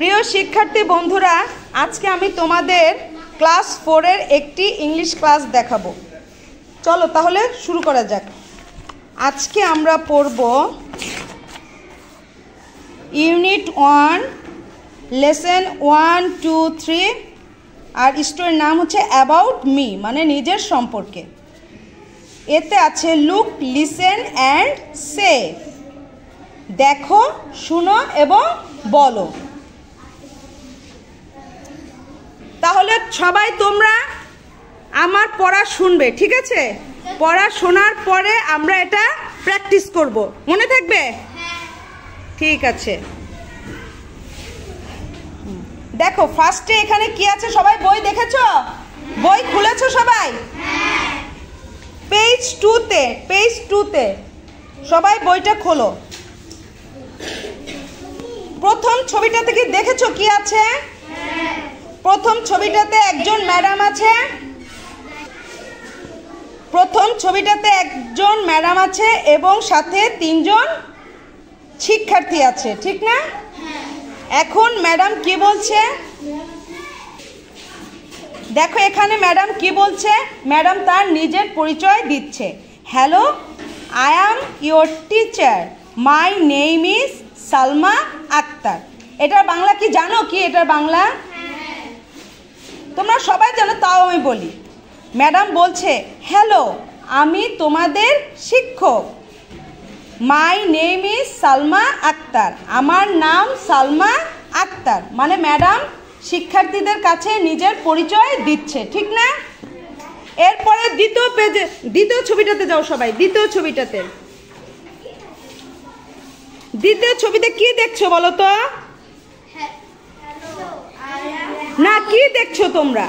প্রিয় শিক্ষার্থী বন্ধুরা, আজকে আমি তোমাদের ক্লাস 4 এর একটি ইংলিশ ক্লাস দেখাবো। চলো তাহলে শুরু করা যাক। আজকে আমরা পড়ব ইউনিট 1 লেসন 1, 2, 3 আর স্টোরির নাম হচ্ছে অ্যাবাউট মি, মানে নিজের সম্পর্কে। এতে আছে লুক, লিসেন অ্যান্ড সে, দেখো, শুনো এবং বলো। তাহলে সবাই তোমরা আমার পড়া শুনবে, ঠিক আছে? পড়া শোনার পরে আমরা এটা প্র্যাকটিস করব, মনে থাকবে? ঠিক আছে। দেখো ফার্স্টে এখানে কি আছে, সবাই বই দেখেছো? বই খুলেছো সবাই? পেজ 2তে সবাই বইটা খোলো। প্রথম ছবিটা থেকে দেখেছো কি আছে? প্রথম ছবিটাতে একজন ম্যাডাম আছে। প্রথম ছবিটাতে একজন ম্যাডাম আছে এবং সাথে 3 জন শিক্ষার্থী আছে, ঠিক না? এখন ম্যাডাম কি বলছে দেখো, এখানে ম্যাডাম কি বলছে। ম্যাডাম তার নিজের পরিচয় দিচ্ছে। Hello, I am your teacher, my name is Salma Akter. এটার বাংলা কি জানো? কি এটার বাংলা? তোমরা সবাই জানো, তাও আমি বলি। ম্যাডাম বলছে হ্যালো, আমি তোমাদের শিক্ষক, my name is Salma Akter, আমার নাম সালমা আক্তার। মানে ম্যাডাম শিক্ষার্থীদের কাছে নিজের পরিচয় দিচ্ছে, ঠিক না? এরপরে দ্বিতীয় ছবিটাতে যাও সবাই। দ্বিতীয় ছবিতে কি দেখছো বলো তো? না, কি দেখছো তোমরা?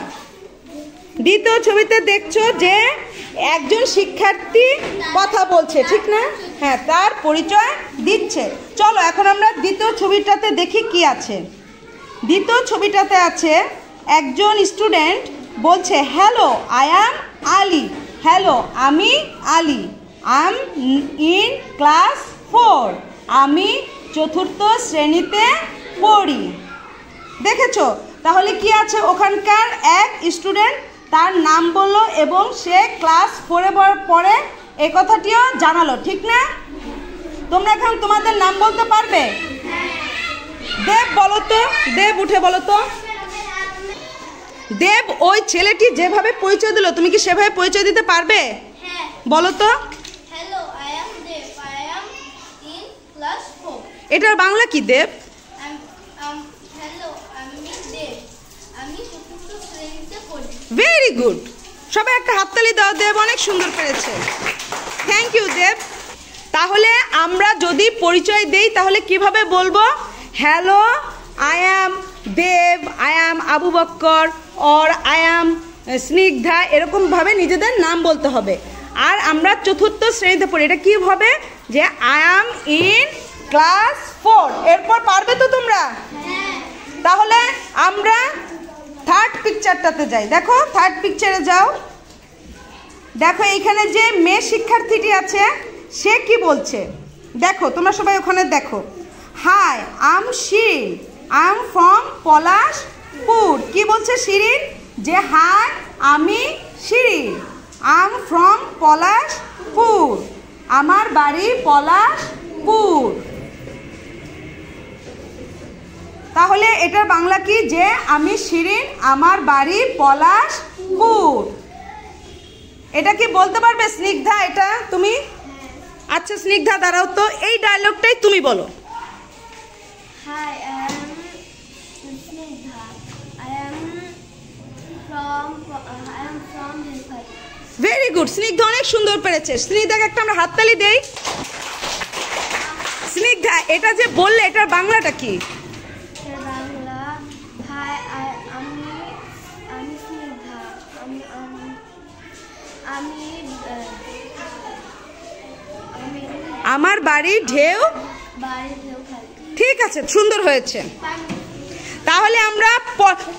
দ্বিতীয় ছবিতে দেখছো যে একজন শিক্ষার্থী কথা বলছে, ঠিক না? হ্যাঁ, তার পরিচয় দিচ্ছে। চলো এখন আমরা দ্বিতীয় ছবিটাতে দেখি কি আছে। দ্বিতীয় ছবিটাতে আছে একজন স্টুডেন্ট বলছে hello, I am Ali. Hello, আমি Ali. I am in class 4, আমি 4th শ্রেণীতে পড়ি। দেখেছো? তাহলে কি আছে, ওখানকার এক স্টুডেন্ট তার নাম বললো এবং সে ক্লাস 4-এ পড়ে, এই কথাটিও জানালো, ঠিক না? তোমরা এখন তোমাদের নাম বলতে পারবে? দেব বলো তো, দেব উঠে বলো তো। দেব, ওই ছেলেটি যেভাবে পরিচয় দিল তুমি কি সেভাবে পরিচয় দিতে পারবে? বলো তো। Hello, I am Dev, I am in class 4। এটার বাংলা কি দেব? হ্যালো, আমি দেব, আমি 4th শ্রেণীতে পড়ি। ভেরি গুড, সবাই একটা হাততালি দাও। দেব অনেক সুন্দর পেরেছে, থ্যাংক ইউ দেব। তাহলে আমরা যদি পরিচয় দেই তাহলে কিভাবে বলবো? Hello, I am Dev, I am Abu Bakkar, or I am Snigdha, এরকমভাবে নিজেদের নাম বলতে হবে। আর আমরা 4th শ্রেণীতে পড়ি, এটা কি হবে যে আই অ্যাম ইন ক্লাস 4। এরপর পারবে তো তোমরা? তাহলে আমরা 3rd পিকচারটাতে যাই। দেখো 3rd পিকচারে যাও। দেখো এইখানে যে মেয়ে শিক্ষার্থীটি আছে সে কি বলছে দেখো, তোমরা সবাই ওখানে দেখো। Hi, I am Shirin, I am from Palashpur. কি বলছে শিরিন? যে হাই, আমি Shirin, I am from Palashpur, আমার বাড়ি পলাশপুর। তাহলে এটার বাংলা কি? যে আমি শিরিন, আমার বাড়ি পলাশপুর। এটা কি বলতে পারবে স্নিগ্ধা? এটা তুমি? আচ্ছা স্নিগ্ধা দাঁড়াও তো, এই ডায়লগটাই তুমি বলো। Hi, I am Snigdha, I am from Belghat. Very good, Snigdha অনেক সুন্দর পেরেছে। স্নিগ্ধাকে একটা আমরা হাততালি দেই। স্নিগ্ধা, এটা যে বললে এটার বাংলাটা কি? বাংলা, হাই, আমি স্নিগ্ধা, আমার বাড়ি ঢেউ। বেলঘাট। ঠিক আছে, সুন্দর হয়েছে। তাহলে আমরা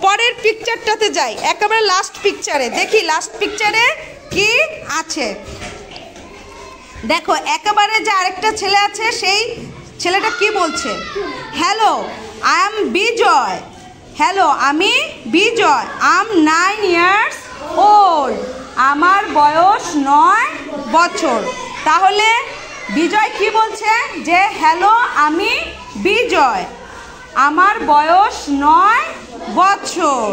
পরের পিকচারটাতে যাই, একেবারে লাস্ট পিকচারে দেখি লাস্ট পিকচারে কি আছে। দেখো একেবারে যে আরেকটা ছেলে আছে, সেই ছেলেটা কি বলছে? Hello, I am Bijoy. Hello, আমি Bijoy. I am 9 years old। আমার বয়স 9 বছর। তাহলে বিজয় কি বলছে যে হ্যালো আমি বিজয়, আমার বয়স 9 বছর।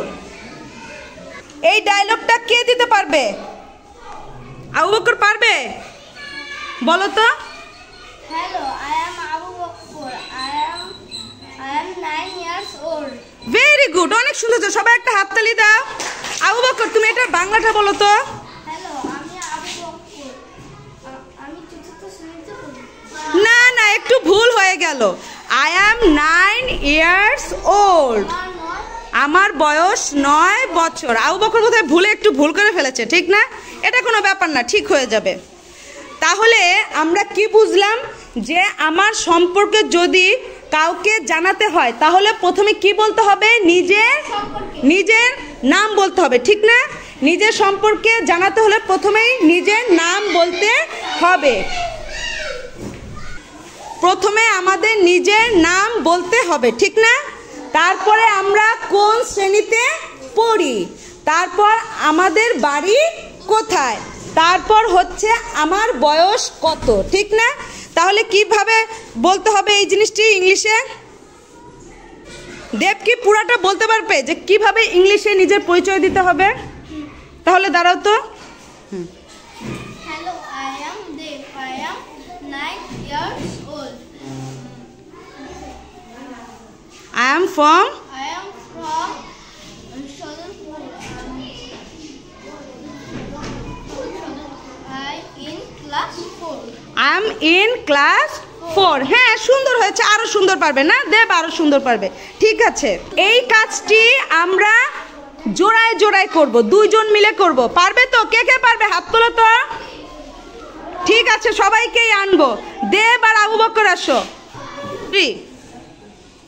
এই ডায়লগটা কে দিতে পারবে? আবু বকর পারবে? বলো তো। Hello, I am Abu Bakr. I am 9 years old. Very good, অনেক সুন্দর। সবাই একটা হাততালি দাও। আবু বকর তুমি এটার বাংলাটা বলো তো। হ্যালো, আমি আবু বকর। আমি চতুর্থ শ্রেণীতে পড়ি। না না, একটু ভুল হয়ে গেল। I am 9 years old। আমার বয়স 9 বছর। আবু বকর বোধহয় ভুলে একটু ভুল করে ফেলেছে, ঠিক না? এটা কোনো ব্যাপার না, ঠিক হয়ে যাবে। তাহলে আমরা কি বুঝলাম? যে আমার সম্পর্কে যদি কাউকে জানাতে হয় তাহলে প্রথমে কি বলতে হবে? নিজের নাম বলতে হবে, ঠিক না? নিজের সম্পর্কে জানাতে হলে প্রথমেই নিজের নাম বলতে হবে। প্রথমে আমাদের নিজের নাম বলতে হবে, ঠিক না? তারপরে আমরা কোন শ্রেণীতে পড়ি, তারপর আমাদের বাড়ি কোথায়, তারপর হচ্ছে আমার বয়স কত, ঠিক না? তাহলে কিভাবে বলতে হবে এই জিনিসটি ইংলিশে? দেব কি পুরাটা বলতে পারবে যে কিভাবে ইংলিশে নিজের পরিচয় দিতে হবে? তাহলে দাঁড়াও তো। Hello, I am Dev. I am 9 years old. I am from Shodhanpur. I in class 4. I am in class 4। হ্যাঁ, সুন্দর হয়েছে। আরো সুন্দর পারবে না দেব? আরো সুন্দর পারবে। ঠিক আছে, এই কাজটি আমরা জোড়ায় জোড়ায় করব, দুইজন মিলে করব। পারবে তো? কে কে পারবে হাত তোলো তো। ঠিক আছে, সবাইকেই আনবো। দেব আর আবু বকর আসো।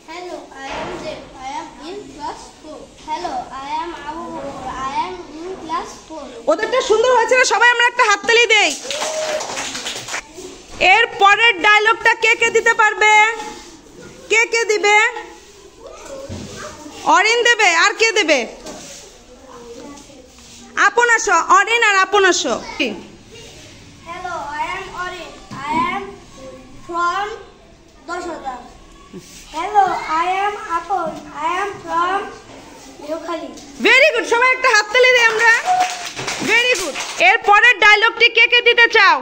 Hello, I am Dev. I am in class 4. Hello, I am Abu Bakr. I am in class 4. ওদেরটা সুন্দর হয়েছে না? সবাই আমরা একটা হাততালি দেই। এর পরের ডায়লগটা কে কে দিতে পারবে? কে কে দিবে? অরিন দেবে। আর কে দেবে? আপন আসো। অরিন আর আপন আসো। Hello, I am Orin. I am from Doshada. Hello, I am Apon. I am from Yokhali. Very good, সবাই একটা হাততালি দিই আমরা। Very good. এর পরের ডায়লগটি কে কে দিতে চাও?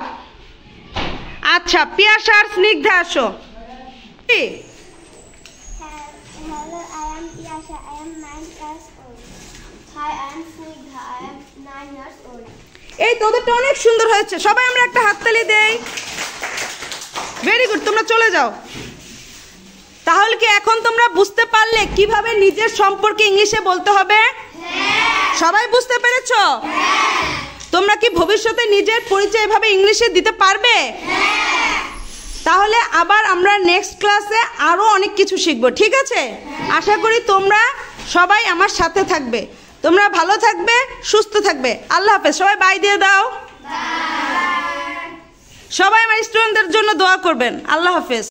আচ্ছা, পিয়াসা আর স্নিগ্ধা আসো। Hello, I am Piyasha. I am 9 years old. Hi, I am Snigdha. I am 9 years old. এই তোদেরটা অনেক সুন্দর হয়েছে। সবাই আমরা একটা হাততালি দেই। ভেরি গুড, তোমরা চলে যাও। তাহলে কি এখন তোমরা বুঝতে পারলে কিভাবে নিজের সম্পর্কে ইংলিশে বলতে হবে? সবাই বুঝতে পেরেছো? তোমরা কি ভবিষ্যতে নিজের পরিচয় এভাবে ইংলিশে দিতে পারবে? তাহলে আবার আমরা নেক্সট ক্লাসে আরো অনেক কিছু শিখবো, ঠিক আছে? আশা করি তোমরা সবাই আমার সাথে থাকবে। তোমরা ভালো থাকবে, সুস্থ থাকবে। আল্লাহ হাফেজ। সবাই বাই দিয়ে দাও। সবাই আমার স্টুডেন্টদের জন্য দোয়া করবেন। আল্লাহ হাফেজ।